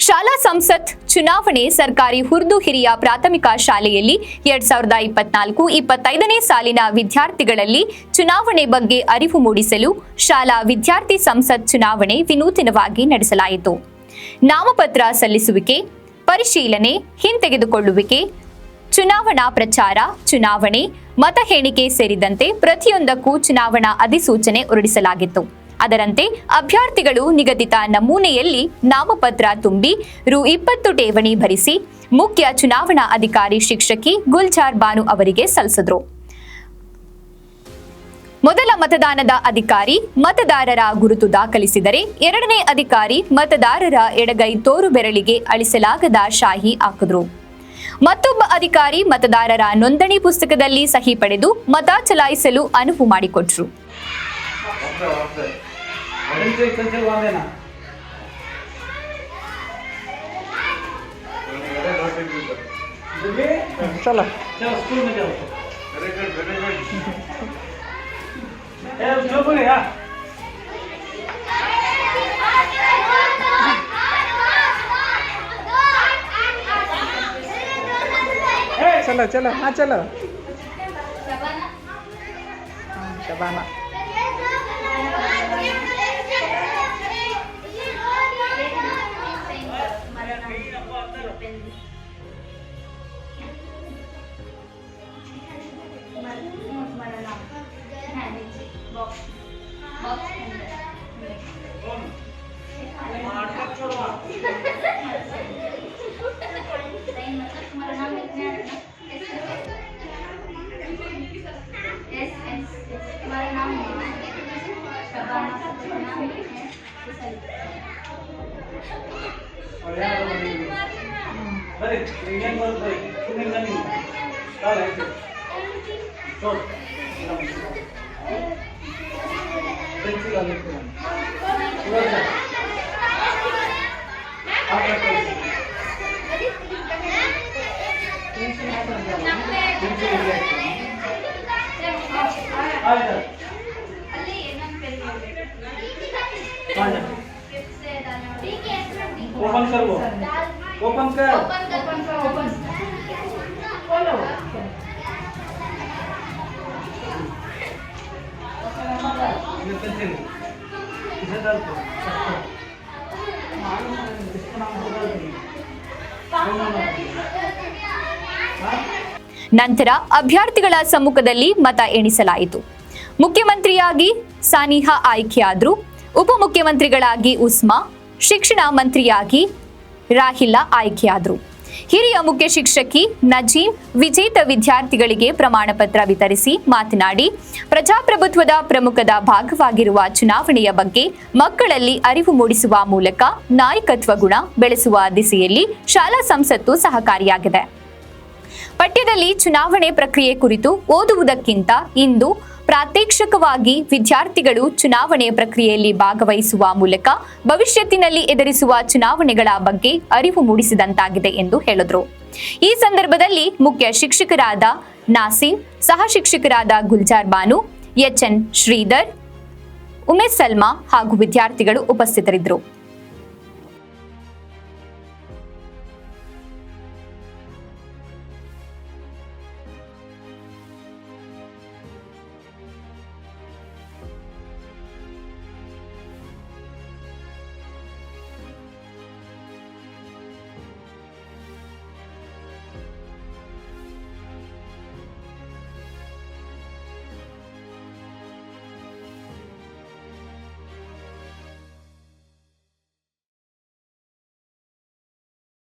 ಶಾಲಾ ಸಂಸತ್ ಚುನಾವಣೆ ಸರ್ಕಾರಿ ಉರ್ದು ಹಿರಿಯ ಪ್ರಾಥಮಿಕ ಶಾಲೆಯಲ್ಲಿ 2024-25ನೇ ಸಾಲಿನ ವಿದ್ಯಾರ್ಥಿಗಳಲ್ಲಿ ಚುನಾವಣೆ ಬಗ್ಗೆ ಅರಿವು ಮೂಡಿಸಲು ಶಾಲಾ ವಿದ್ಯಾರ್ಥಿ ಸಂಸತ್ ಚುನಾವಣೆ ವಿನೂತನವಾಗಿ ನಡೆಸಲಾಯಿತು. ನಾಮಪತ್ರ ಸಲ್ಲಿಸುವಿಕೆ, ಪರಿಶೀಲನೆ, ಹಿಂತೆಗೆದುಕೊಳ್ಳುವಿಕೆ, ಚುನಾವಣಾ ಪ್ರಚಾರ, ಚುನಾವಣೆ, ಮತ ಎಣಿಕೆ ಸೇರಿದಂತೆ ಪ್ರತಿಯೊಂದಕ್ಕೂ ಚುನಾವಣಾ ಅಧಿಸೂಚನೆ ಹೊರಡಿಸಲಾಗಿತ್ತು. ಅದರಂತೆ ಅಭ್ಯರ್ಥಿಗಳು ನಿಗದಿತ ನಮೂನೆಯಲ್ಲಿ ನಾಮಪತ್ರ ತುಂಬಿ ರು. 20 ಠೇವಣಿ ಭರಿಸಿ ಮುಖ್ಯ ಚುನಾವಣಾ ಅಧಿಕಾರಿ ಶಿಕ್ಷಕಿ ಗುಲ್ಜಾರ್ ಬಾನು ಅವರಿಗೆ ಸಲ್ಲಿಸಿದರು. ಮೊದಲ ಮತದಾನದ ಅಧಿಕಾರಿ ಮತದಾರರ ಗುರುತು ದಾಖಲಿಸಿದರೆ, ಎರಡನೇ ಅಧಿಕಾರಿ ಮತದಾರರ ಎಡಗೈ ತೋರು ಬೆರಳಿಗೆ ಅಳಿಸಲಾಗದ ಶಾಹಿ ಹಾಕಿದ್ರು. ಮತ್ತೊಬ್ಬ ಅಧಿಕಾರಿ ಮತದಾರರ ನೋಂದಣಿ ಪುಸ್ತಕದಲ್ಲಿ ಸಹಿ ಪಡೆದು ಮತ ಚಲಾಯಿಸಲು ಅನುವು ಮಾಡಿಕೊಟ್ರು. चलो चलो हाँ चलो शबाना ओपन कर वो ओपन कर खोलो इसे डाल दो ನಂತರ ಅಭ್ಯರ್ಥಿಗಳ ಸಮ್ಮುಖದಲ್ಲಿ ಮತ ಎಣಿಸಲಾಯಿತು. ಮುಖ್ಯಮಂತ್ರಿಯಾಗಿ ಸಾನಿಹಾ ಆಯ್ಕೆಯಾದರು. ಉಪಮುಖ್ಯಮಂತ್ರಿಗಳಾಗಿ ಉಸ್ಮಾ, ಶಿಕ್ಷಣ ಮಂತ್ರಿಯಾಗಿ ರಾಹಿಲಾ ಆಯ್ಕೆಯಾದರು. ಹಿರಿಯ ಮುಖ್ಯ ಶಿಕ್ಷಕಿ ನಜೀಂ ವಿಜೇತ ವಿದ್ಯಾರ್ಥಿಗಳಿಗೆ ಪ್ರಮಾಣ ಪತ್ರ ವಿತರಿಸಿ ಮಾತನಾಡಿ, ಪ್ರಜಾಪ್ರಭುತ್ವದ ಪ್ರಮುಖದ ಭಾಗವಾಗಿರುವ ಚುನಾವಣೆಯ ಬಗ್ಗೆ ಮಕ್ಕಳಲ್ಲಿ ಅರಿವು ಮೂಡಿಸುವ ಮೂಲಕ ನಾಯಕತ್ವ ಗುಣ ಬೆಳೆಸುವ ದಿಸೆಯಲ್ಲಿ ಶಾಲಾ ಸಂಸತ್ತು ಸಹಕಾರಿಯಾಗಿದೆ. ಪಠ್ಯದಲ್ಲಿ ಚುನಾವಣೆ ಪ್ರಕ್ರಿಯೆ ಕುರಿತು ಓದುವುದಕ್ಕಿಂತ ಇಂದು ಪ್ರಾತ್ಯಕ್ಷಿಕವಾಗಿ ವಿದ್ಯಾರ್ಥಿಗಳು ಚುನಾವಣೆ ಪ್ರಕ್ರಿಯೆಯಲ್ಲಿ ಭಾಗವಹಿಸುವ ಮೂಲಕ ಭವಿಷ್ಯತ್ತಿನಲ್ಲಿ ಎದುರಿಸುವ ಚುನಾವಣೆಗಳ ಬಗ್ಗೆ ಅರಿವು ಮೂಡಿಸಿದಂತಾಗಿದೆ ಎಂದು ಹೇಳಿದರು. ಈ ಸಂದರ್ಭದಲ್ಲಿ ಮುಖ್ಯ ಶಿಕ್ಷಕರಾದ ನಾಸೀಂ, ಸಹ ಶಿಕ್ಷಕರಾದ ಗುಲ್ಜಾರ್ ಬಾನು, ಎಚ್ಎನ್ ಶ್ರೀಧರ್, ಉಮೇಶ್ ಸಲ್ಮಾ ಹಾಗೂ ವಿದ್ಯಾರ್ಥಿಗಳು ಉಪಸ್ಥಿತರಿದ್ದರು.